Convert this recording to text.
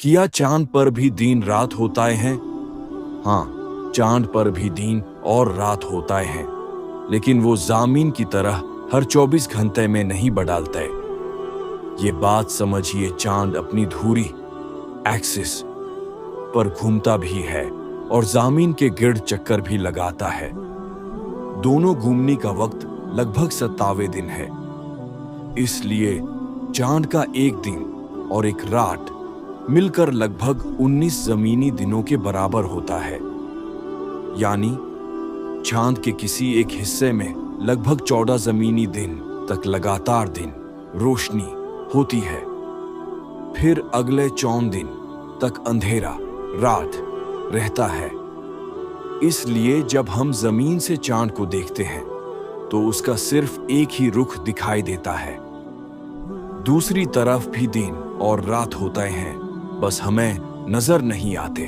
क्या चांद पर भी दिन रात होता है? हाँ, चांद पर भी दिन और रात होता है, लेकिन वो ज़मीन की तरह हर 24 घंटे में नहीं बदलता है। ये बात समझिए, चांद अपनी धुरी एक्सिस पर घूमता भी है और ज़मीन के गिर्द चक्कर भी लगाता है। दोनों घूमने का वक्त लगभग 27 दिन है। इसलिए चांद का एक दिन और एक रात मिलकर लगभग 19 जमीनी दिनों के बराबर होता है। यानी चांद के किसी एक हिस्से में लगभग 14 जमीनी दिन तक लगातार दिन रोशनी होती है। फिर अगले 14 दिन तक अंधेरा रात रहता है। इसलिए जब हम जमीन से चांद को देखते हैं तो उसका सिर्फ एक ही रुख दिखाई देता है। दूसरी तरफ भी दिन और रात होते हैं, बस हमें नजर नहीं आते।